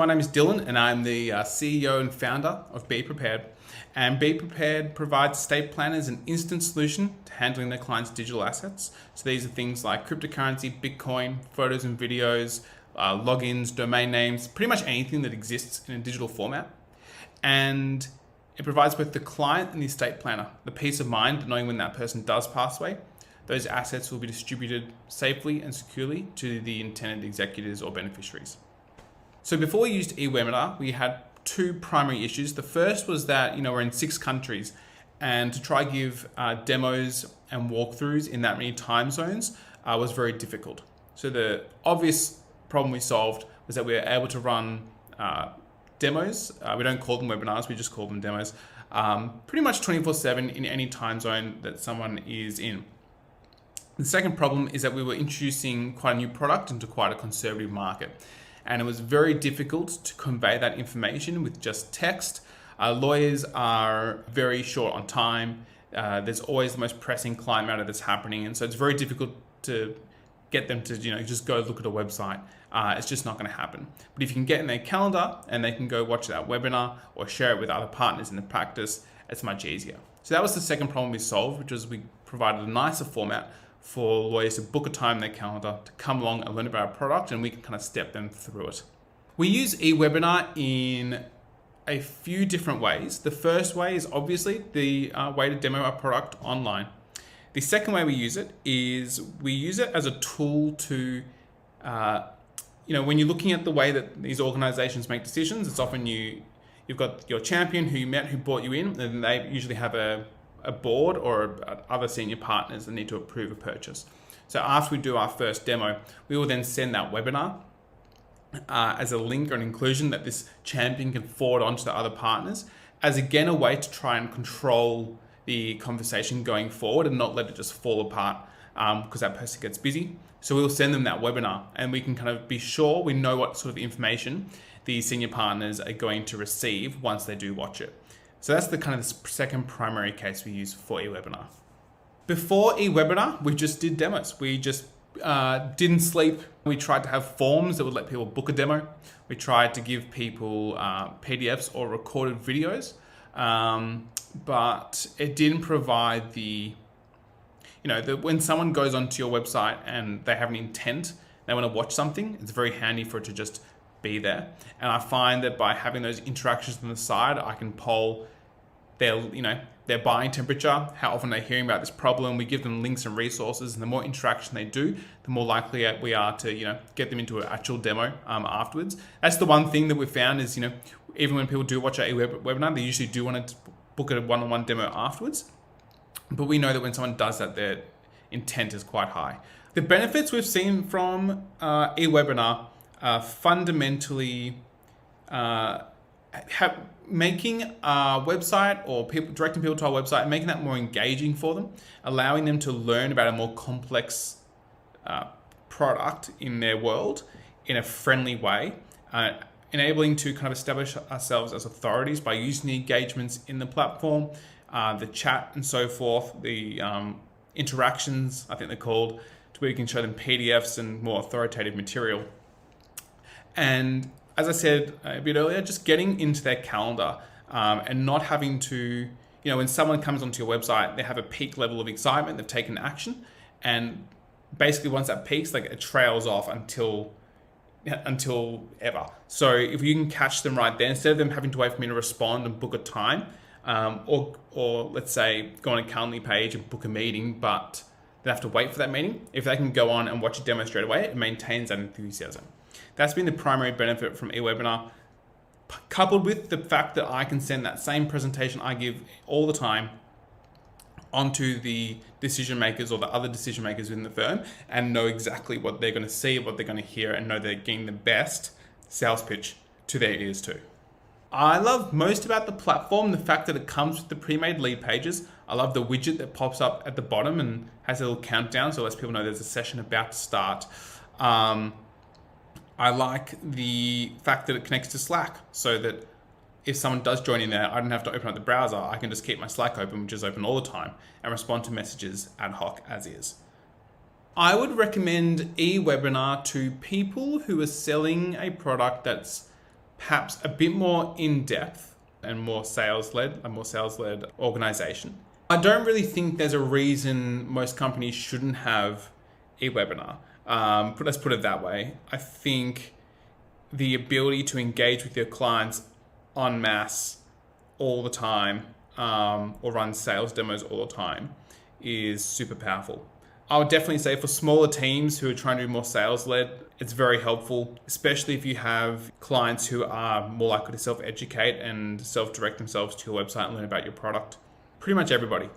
My name is Dylan and I'm the CEO and founder of BePrepared. And BePrepared provides estate planners an instant solution to handling their clients' digital assets. So these are things like cryptocurrency, Bitcoin, photos and videos, logins, domain names, pretty much anything that exists in a digital format. And it provides both the client and the estate planner the peace of mind knowing when that person does pass away, those assets will be distributed safely and securely to the intended executors or beneficiaries. So before we used eWebinar, we had two primary issues. The first was that we're in 6 countries, and to try give demos and walkthroughs in that many time zones was very difficult. So the obvious problem we solved was that we were able to run demos. We don't call them webinars, we just call them demos. Pretty much 24/7 in any time zone that someone is in. The second problem is that we were introducing quite a new product into quite a conservative market. And it was very difficult to convey that information with just text. Lawyers are very short on time. There's always the most pressing client matter that's happening. And so it's very difficult to get them to just go look at a website. It's just not going to happen. But if you can get in their calendar and they can go watch that webinar or share it with other partners in the practice, it's much easier. So that was the second problem we solved, which was we provided a nicer format for lawyers to book a time in their calendar to come along and learn about our product, and we can kind of step them through it. We use eWebinar in a few different ways. The first way is obviously the way to demo our product online. The second way we use it is we use it as a tool to, when you're looking at the way that these organizations make decisions, it's often you've got your champion who you met, who brought you in, and they usually have a board or other senior partners that need to approve a purchase. So after we do our first demo, we will then send that webinar as a link or an inclusion that this champion can forward on to the other partners, as again a way to try and control the conversation going forward and not let it just fall apart because that person gets busy. So we'll send them that webinar and we can kind of be sure we know what sort of information the senior partners are going to receive once they do watch it. So that's the kind of the second primary case we use for eWebinar. Before eWebinar, we just did demos. We just didn't sleep. We tried to have forms that would let people book a demo. We tried to give people PDFs or recorded videos, but it didn't provide when someone goes onto your website and they have an intent, they want to watch something, it's very handy for it to just be there. And I find that by having those interactions on the side, I can poll their buying temperature, how often they're hearing about this problem. We give them links and resources, and the more interaction they do, the more likely we are to get them into an actual demo afterwards. That's the one thing that we've found is even when people do watch our webinar, they usually do want to book a one-on-one demo afterwards. But we know that when someone does that, their intent is quite high. The benefits we've seen from eWebinar fundamentally making a website or directing people to our website, making that more engaging for them, allowing them to learn about a more complex product in their world in a friendly way, enabling to kind of establish ourselves as authorities by using the engagements in the platform, the chat and so forth, the interactions, I think they're called, to where we can show them PDFs and more authoritative material. And as I said a bit earlier, just getting into their calendar and not having to, when someone comes onto your website, they have a peak level of excitement, they've taken action, and basically once that peaks, it trails off until ever. So if you can catch them right there, instead of them having to wait for me to respond and book a time, or let's say go on a Calendly page and book a meeting, but they have to wait for that meeting, if they can go on and watch a demo straight away, it maintains that enthusiasm. That's been the primary benefit from eWebinar, coupled with the fact that I can send that same presentation I give all the time onto the decision makers or the other decision makers within the firm and know exactly what they're going to see, what they're going to hear, and know they're getting the best sales pitch to their ears too. I love most about the platform the fact that it comes with the pre-made lead pages. I love the widget that pops up at the bottom and has a little countdown, so it lets people know there's a session about to start. I like the fact that it connects to Slack, so that if someone does join in there, I don't have to open up the browser. I can just keep my Slack open, which is open all the time, and respond to messages ad hoc as is. I would recommend eWebinar to people who are selling a product that's perhaps a bit more in depth and more sales-led organization. I don't really think there's a reason most companies shouldn't have eWebinar. Let's put it that way. I think the ability to engage with your clients en masse all the time, or run sales demos all the time, is super powerful. I would definitely say for smaller teams who are trying to do more sales-led, it's very helpful, especially if you have clients who are more likely to self-educate and self-direct themselves to your website and learn about your product. Pretty much everybody.